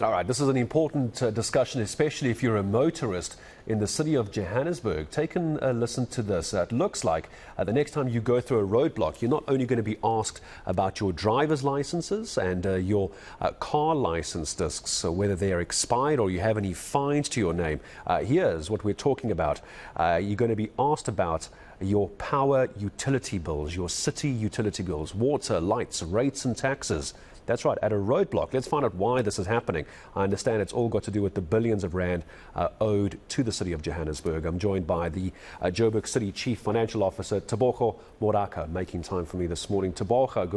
All right, this is an important discussion, especially if you're a motorist in the city of Johannesburg. Take a listen to this. It looks like the next time you go through a roadblock, you're not only going to be asked about your driver's licenses and your car license discs, so whether they're expired or you have any fines to your name. Here's what we're talking about. You're going to be asked about your power utility bills, your city utility bills, water, lights, rates and taxes. That's right, at a roadblock. Let's find out why this is happening. I understand it's all got to do with the billions of rand owed to the city of Johannesburg. I'm joined by the Joburg City Chief Financial Officer, Tebogo Moraka, making time for me this morning. Tebogo,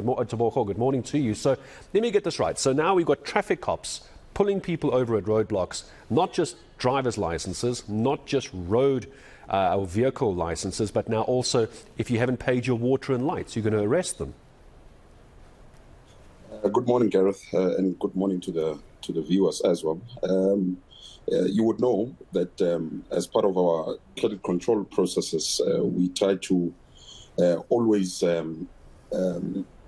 good morning to you. So let me get this right. So now we've got traffic cops pulling people over at roadblocks, not just driver's licenses, not just road or vehicle licenses, but now also if you haven't paid your water and lights, you're going to arrest them. Good morning, Gareth, and good morning to the viewers as well. You would know that as part of our credit control processes, we try to always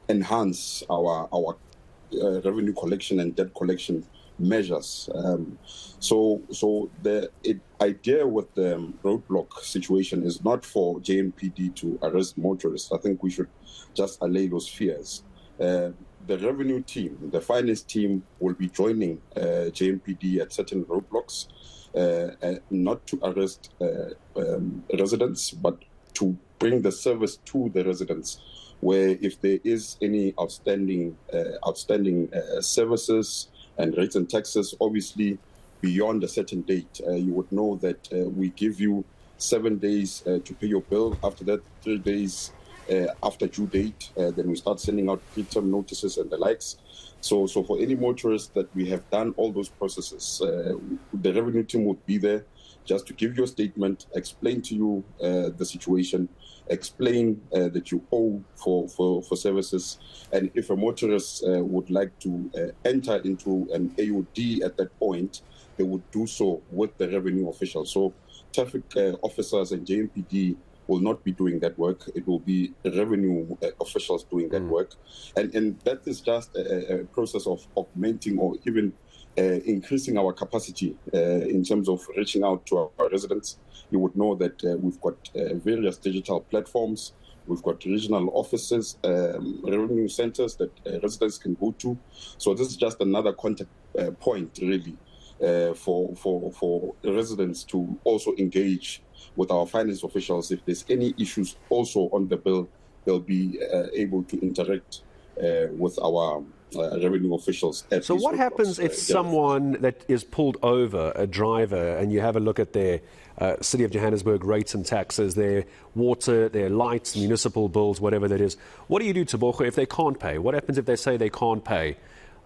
enhance our revenue collection and debt collection measures. So the idea with the roadblock situation is not for JMPD to arrest motorists. I think we should just allay those fears. The revenue team, the finance team, will be joining JMPD at certain roadblocks, not to arrest residents, but to bring the service to the residents, where if there is any outstanding services and rates and taxes, obviously beyond a certain date, you would know that we give you 7 days to pay your bill. After that, 3 days after due date, then we start sending out preterm notices and the likes. So for any motorists that we have done all those processes, the revenue team would be there just to give you a statement, explain to you the situation, explain that you owe for services, and if a motorist would like to enter into an AOD at that point, they would do so with the revenue official. So traffic officers and JMPD will not be doing that work. It will be revenue officials doing that work. And that is just a process of augmenting or even increasing our capacity in terms of reaching out to our residents. You would know that we've got various digital platforms. We've got regional offices, revenue centers that residents can go to. So this is just another contact point, really, for residents to also engage with our finance officials. If there's any issues also on the bill, they'll be able to interact with our revenue officials. So what happens if someone that is pulled over, a driver, and you have a look at their City of Johannesburg rates and taxes, their water, their lights, municipal bills, whatever that is? What do you do, Tebogo, if they can't pay? What happens if they say they can't pay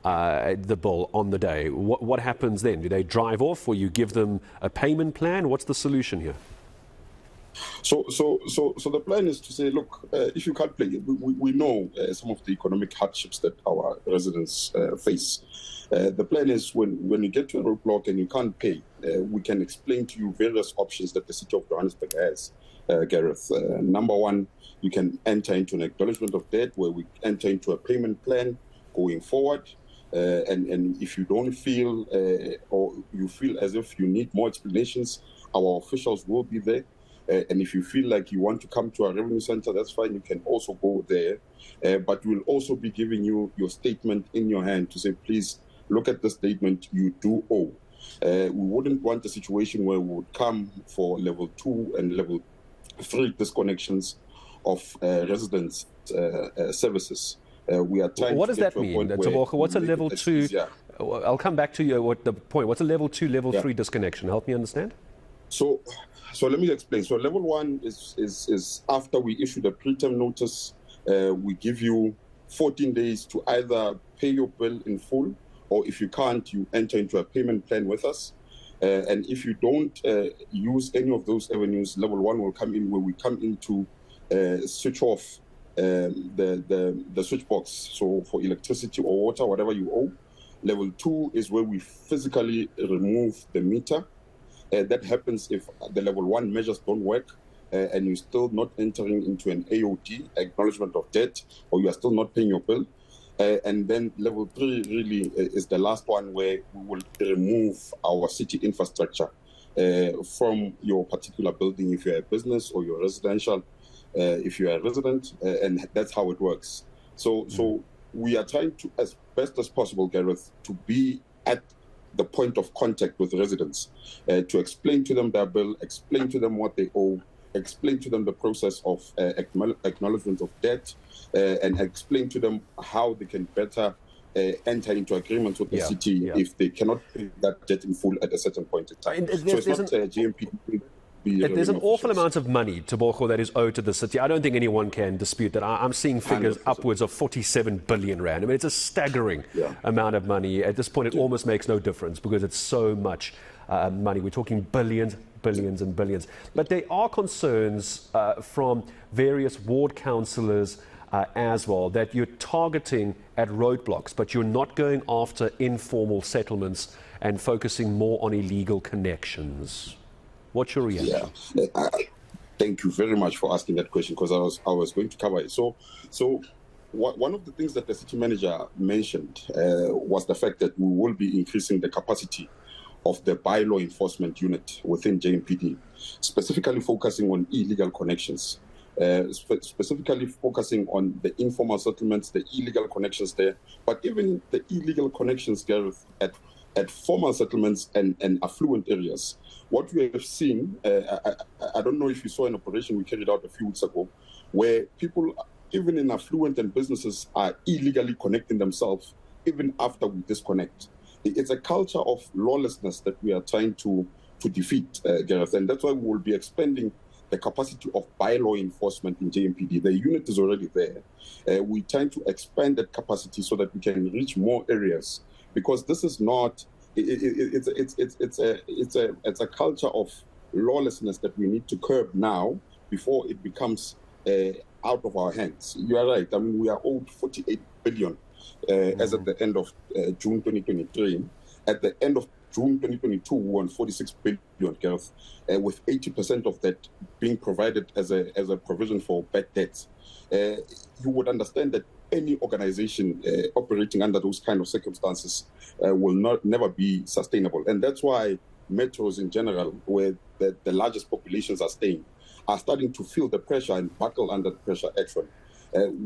the bill on the day? What happens then? Do they drive off, or you give them a payment plan? What's the solution here? So the plan is to say, look, if you can't pay, we know some of the economic hardships that our residents face. The plan is when you get to a roadblock and you can't pay, we can explain to you various options that the City of Johannesburg has, Gareth. Number one, you can enter into an acknowledgement of debt, where we enter into a payment plan going forward. And if you don't feel or you feel as if you need more explanations, our officials will be there. And if you feel like you want to come to our revenue center, that's fine. You can also go there. But we'll also be giving you your statement in your hand to say, please look at the statement you do owe. We wouldn't want a situation where we would come for level 2 and level 3 disconnections of residents' services. We are trying. What does that mean, Tebogo? What's a level 2? I'll come back to you at the point. What's a level 2, level 3 disconnection? Help me understand. So let me explain. So level 1 is after we issue the preterm notice, we give you 14 days to either pay your bill in full, or if you can't, you enter into a payment plan with us. And if you don't use any of those avenues, level 1 will come in, where we come in to switch off the switch box. So for electricity or water, whatever you owe. Level 2 is where we physically remove the meter. That happens if the level 1 measures don't work and you're still not entering into an AOD, acknowledgement of debt, or you are still not paying your bill. And then level 3 really is the last one, where we will remove our city infrastructure from your particular building if you're a business, or you're residential if you're a resident, and that's how it works. So we are trying to, as best as possible, Gareth, to be at the point of contact with residents, to explain to them their bill, explain to them what they owe, explain to them the process of acknowledgement of debt, and explain to them how they can better enter into agreements with the city if they cannot pay that debt in full at a certain point in time. So it's not GMP. There's an awful amount of money, Tebogo, that is owed to the city. I don't think anyone can dispute that. I'm seeing figures 100%. Upwards of 47 billion rand. I mean, it's a staggering amount of money. At this point, it almost makes no difference because it's so much money. We're talking billions, billions and billions. But there are concerns from various ward councillors as well, that you're targeting at roadblocks, but you're not going after informal settlements and focusing more on illegal connections. What's your reaction? Thank you very much for asking that question, because I was going to cover it. So one of the things that the city manager mentioned was the fact that we will be increasing the capacity of the bylaw enforcement unit within JMPD, specifically focusing on illegal connections, specifically focusing on the informal settlements, the illegal connections there, but even the illegal connections, Gareth, at formal settlements and affluent areas. What we have seen, I don't know if you saw an operation we carried out a few weeks ago, where people, even in affluent and businesses, are illegally connecting themselves even after we disconnect. It's a culture of lawlessness that we are trying to defeat, Gareth, and that's why we will be expanding the capacity of bylaw enforcement in JMPD. The unit is already there. We're trying to expand that capacity so that we can reach more areas, because this is not. It's a culture of lawlessness that we need to curb now before it becomes out of our hands. You are right. I mean, we are owed 48 billion as at the end of June 2023. At the end of June 2022, we were on 46 billion, Gareth, with 80% of that being provided as a provision for bad debts. You would understand that any organization operating under those kind of circumstances will never be sustainable. And that's why metros in general, where the largest populations are staying, are starting to feel the pressure and buckle under the pressure actually.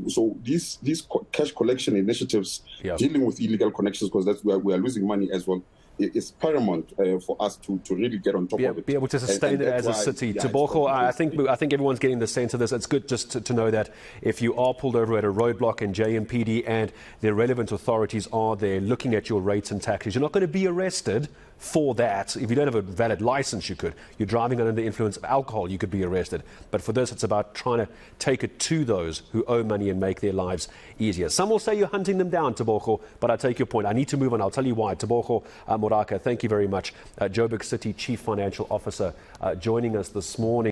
So these cash collection initiatives dealing with illegal connections, because that's where we are losing money as well, it's paramount for us to really get on top of it. Be able to sustain it as a city. Tebogo, I think everyone's getting the sense of this. It's good just to know that if you are pulled over at a roadblock in JMPD and the relevant authorities are there looking at your rates and taxes, you're not going to be arrested for that. If you don't have a valid license, you could. You're driving under the influence of alcohol, you could be arrested. But for this, it's about trying to take it to those who owe money and make their lives easier. Some will say you're hunting them down, Tebogo, but I take your point. I need to move on. I'll tell you why. Tebogo Moraka, thank you very much. Joburg City Chief Financial Officer, joining us this morning.